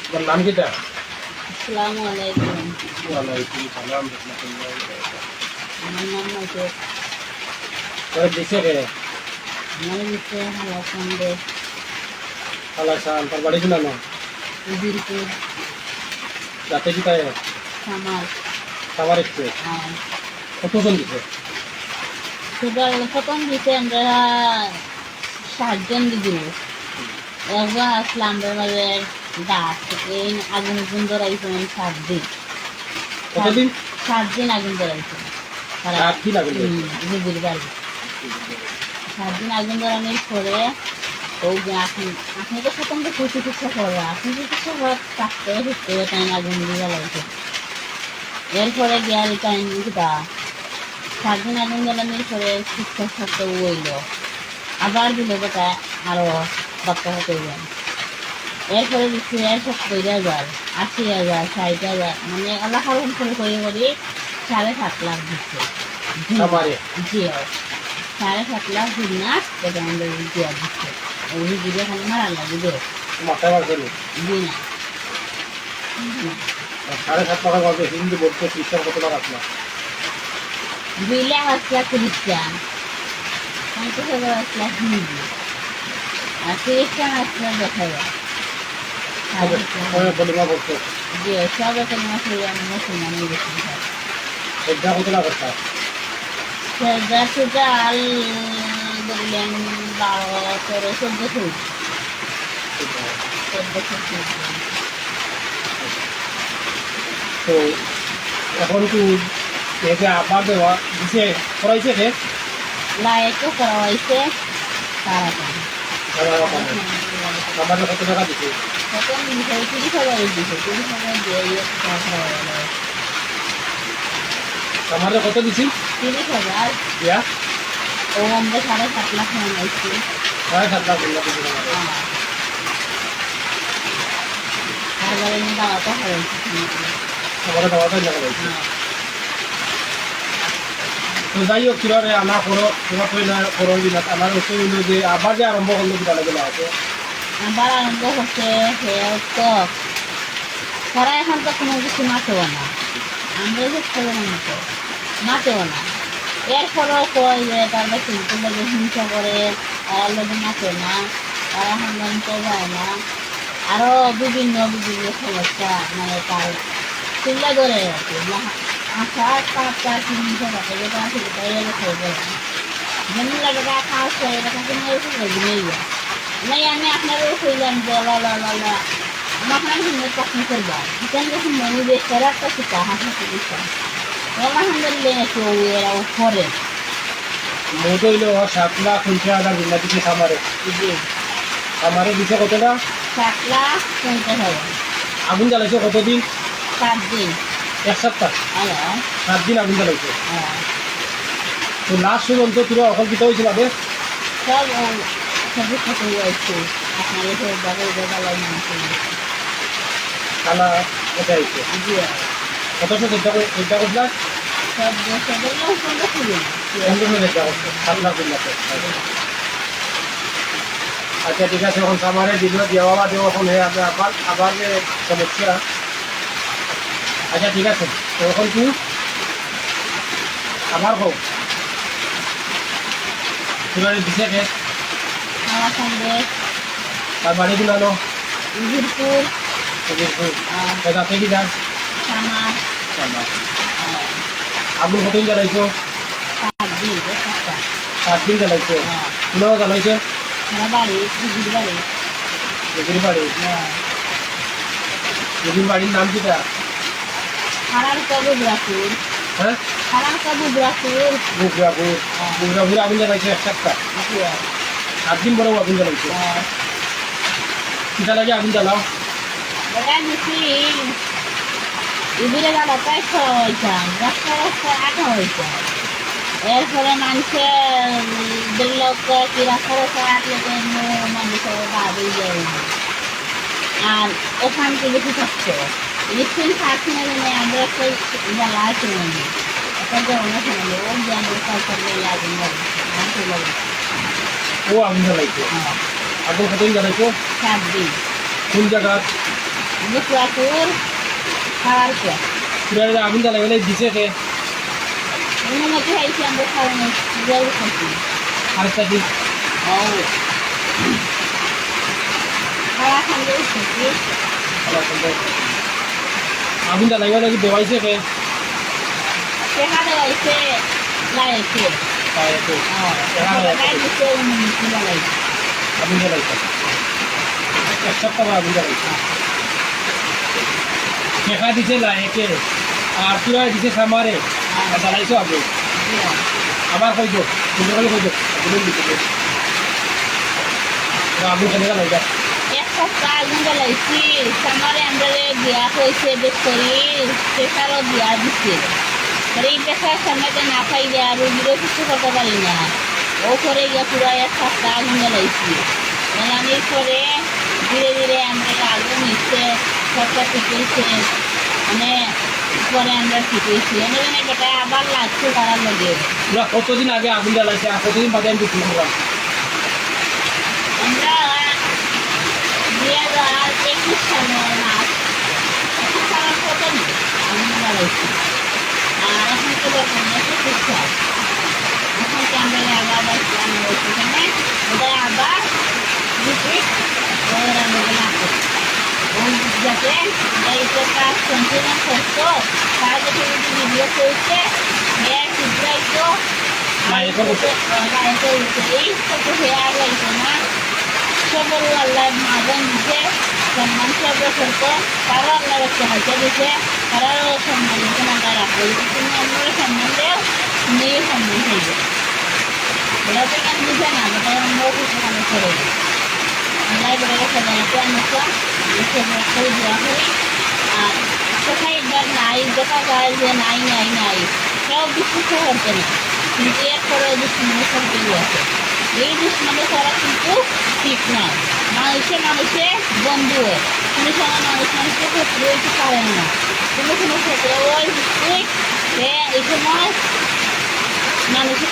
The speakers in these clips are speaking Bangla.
তোমার নাম কিটা? আসসালামু আলাইকুম। ওয়ালাইকুম সালাম রাহমাতুল্লাহি ওয়া বারাকাতুহু। আমার নাম নাজর। তোর দিছে কে? আমার দিচ্ছে হালাকান্দে খালাসান তোর বাড়ি কিনা না? উজিরপুর রাতে কি তাই সামার। খাবার একটু কতজন দিছে? সেবার প্রথম দিতে আমরা 60 জন দিদিল। একবার আসলে আমরা মাঝে গাছ থেকে আগুন আগুন ধরাইছেন 7 দিন। কতদিন? 7 দিন আগুন ধরাইছেন। 7 দিন আগুন ধরাইছে? দিদির বাড়ি 7 দিন আগুন ধরানোর পরে ওই যে আপনি তো প্রথম তো চিকিৎসা করবা, আপনি চিকিৎসা করার থাকতে ঢুকতে টাইম আগুন দিয়ে লাগছে। এরপরে গিয়ে টাইম দিতা 7 দিন আগুন জ্বালানোর পরে চিকিৎসা থাকতে হইল, আবার দিল বেটা আরো বাচ্চা করবেন। এরপরে দিচ্ছে 70,000, 80,000, 60,000, মানে আল্লাহ হারুন করে করি 7.5 লাখ দিচ্ছে। জি 7.5 লাখ দিন না এটা আমাদের দিয়া দিচ্ছে। ওই দিলে খালি মারা লাগে দে মাথায় মারছে জি না 7.5 টাকা করবে হিন্দি বলতে খ্রিস্টান কত টাকা আপনার? 2 লাখ আসলা খ্রিস্টান, 50,000 আসলা হিন্দি, আর খ্রিস্টান আসলা 10,000। বলিমা বলছে জি সব এখন মাসে আমি মুসলমান হয়ে গেছি। এটা কত টাকা করতে? সেটা টোটাল ধরলেন 12, 13, 14 তো এখন কি একে আবার দেওয়া দিছে করাইছে কে? লাইটও করা হয়েছে তারা আমাদের কত টাকা দিছে? তখন 30,000 দিছে, 30,000 দিয়ে টাকা করা হলো। আমাদের কত দিছি? 30,000 ইয়া ও আমরা 7.5 লাখ বানাইছি। 7.5 লাখ দিলাম আমাদের। তারপরে দাওয়াটা হয়েছে আমাদের দেওয়া যায় না বলছি। তো যাই হোক কিভাবে আনা করো তোমার তো না করো দিনা আমার হচ্ছে যে আবার যে আরম্ভ করলো কি জানা আছে আবার আরম্ভ হচ্ছে তো তারা এখন তো কোনো কিছু মাতেও না, আমরা যে খেলো মতো মাতেও না। এরপরেও কয় যে তারা কিন্তু লোকে হিংসা করে, তারা লোকে মাতে না, তারা হাঙ্গামতে যায় না, আরও বিভিন্ন বিভিন্ন সমস্যা মানে তার চিল্লা ধরে আছে আশা কাপটা হিংসা থাকে যেটা আছে সেটা এলে খেয়ে বলে যেমন লাগে খাওয়া খেয়ে এটা কিন্তু নেই নাই। আমি আপনারও কইলাম যে আমার হিন্দু প্রশ্ন করবা এখানে যখন মনে বেশার একটা শিখা হাসা দিচ্ছেন আলহামদুলিল্লাহ একটু এরাও করে মোট হইল 7,50,000 দিল্লা দিচ্ছে খামারে। জি খামারে দিচ্ছে কতটা? 7,50,000। আগুন জ্বালাইছে কতদিন? 7 দিন। 1 সপ্তাহ? 7 দিন আগুন জ্বালাইছে। তো লাস্ট পর্যন্ত তোরা অকল কিতা হয়েছিল আগে? সব সবই কত হয়েছে আপনার এসে জ্বালাই মানুষ খানা কোথায় হয়েছে? জি কত চেষ্টা করছিলাম? সব সবাই সুন্দর খুবই 15 চেষ্টা করছে 7 লাখ দিল্লাতে। আচ্ছা ঠিক আছে এখন খামারে দিল দেওয়া দেওয়া এখন হয়ে আছে আবার যে সমস্যা। আচ্ছা ঠিক আছে তো এখন কি আবার হোক তোমার দিছে কে? আমার সঙ্গে তার বাড়ি গুলানো উজিরপুর যাতে কি যান আমার আগুন কতদিন জ্বালাইছো? 7 দিন 1 সপ্তাহ 7 দিন জ্বালাইছো। কোথাও জ্বালাইছে? আমার বাড়ি উজির বাড়ি দিদির বাড়ি। দিদির বাড়ির নাম কিটা? হারার কবু ব্রাকুর হ্যাঁ হারার কবু ব্রাকুর বুকরাপুর। বুকরাপুরে আগুন জ্বালাইছে 1 সপ্তাহ। 7 দিন পরেও আগুন জ্বালাইছে। কিটা লাগে আগুন জ্বালাও? ইবিরে গাড়া তাই হয়েছেন রাস্তা রাস্তায় আটা হয়েছে। এরপরে মানুষের লোক কি রাস্তা রাস্তায় আটলে মানুষের বাড়ি যায় আর ওখান থেকে বেশি থাকছে রিক্সেন থাকছে না জানে আমরা একটা জ্বালা আছে একটা জ্বালা শোনালে ওর যে আমরা কালচার আগুন লাগে ও আগুন জ্বালাইছে আগুন কতদিন জ্বালাইছো 7 দিন কোন জায়গা দুপুরাপুর খাওয়ার পর পুরা আগুন জ্বালাই বলে দিছে কে অনুমতি হয়েছে আমরা খাওয়ানো জল খাচ্ছি আরেকটা দিন খাওয়া খাইলে খাচ্ছি আগুন জ্বালাই বলে দেওয়াইছে কে সেখানে হয়েছে লাগাইছে দিচ্ছে অনুমতি লাগাইছে আগুন জ্বালাইছে এক সপ্তাহ আগুন জ্বালাইছে শেখা দিছে লাইকে আর কিবা দিছে সামারে জ্বালাইছো আগে আবার কইব সুন্দর করে কইব আগুন দিতে আগুন কেন জ্বালাইবা এক সপ্তাহ আগুন জ্বালাইছি সামারে আমরা বিয়া হয়েছে বেশ করি প্রেসারও বিয়া দিচ্ছে এই প্রেসার সামনে না খাইলে আর রুগীরও কিছু করতে পারি না ও করে গিয়ে পুরো এক সপ্তাহ আগুন জ্বালাইছি জ্বালানির পরে ধীরে ধীরে আমরা আগুন নিচ্ছে সবটা ঠিক হয়েছে মানে পরে আমরা ঠিক হয়েছি এনে বেটা আবার লাগছে তারা লগে তোরা কতদিন আগে আগুন জ্বালাইছে আর কতদিন বাদে আমি ঠিক করলাম আমরা 2021 সালের মাস 21 সালের প্রথম আগুন জ্বালাইছি আর এখন তো বর্তমানে 25 সাল এখন কি আমরা আবার প্ল্যান হয়েছে এখানে ওটা আবার রিপিট ওরা আমাদের লাগছে যাতে এইটা কাজ কন্টিনিউ করতো তারা যদি ভিডিও করছে শুধরাইতো এই তো হেয়ার লাগতো না সবল আল্লাহ মাজন দিছে সম্মান সব করতো তারও আল্লাহ একটা হাইতে দিছে তারাও সম্মান দিতে না রাখবে তুমি আমরা সম্মান দেও তুমি সম্মান হইবে ওরা তো কেন বুঝে না ওটা আমরাও কিছু কানে করে আল্লাহ বলে সবাইকে আনতাম করে দেওয়া করি আর কোথায় একবার নাই দেখা যায় যে নাই নাই নাই কেউ বিশ্বাস করতে না কিন্তু এরপরেও দুশ্মনের সঙ্গে আছে এই দুশ্মনে করা কিন্তু ঠিক নয় মানুষে বন্ধু হয় কোনো সময় মানুষকে ক্ষেত্রে হইতে পারে না কোনো ক্ষেত্রে ওই ঠিক এই সময় মানুষের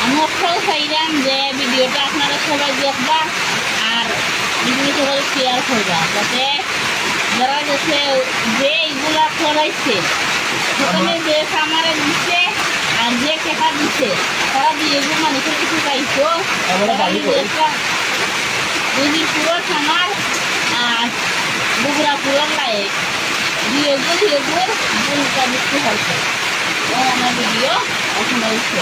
আমি অক্ষর চাইলাম যে ভিডিওটা আপনারা সবাই দেখবা আর ভিডিও সবাই শেয়ার করবা যাতে যারা গেছে যে এইগুলা করাইছে সেখানে যে খামারে দিচ্ছে আর যে টাকা দিচ্ছে তারা বিয়েগুলো মানুষের কিছু পাইছো পুরো খামার আর বগুড়াপুরের লায়ে বিয়েগুলো ভূমিকা দিতে হয়েছে আমার ভিডিও এখন হচ্ছে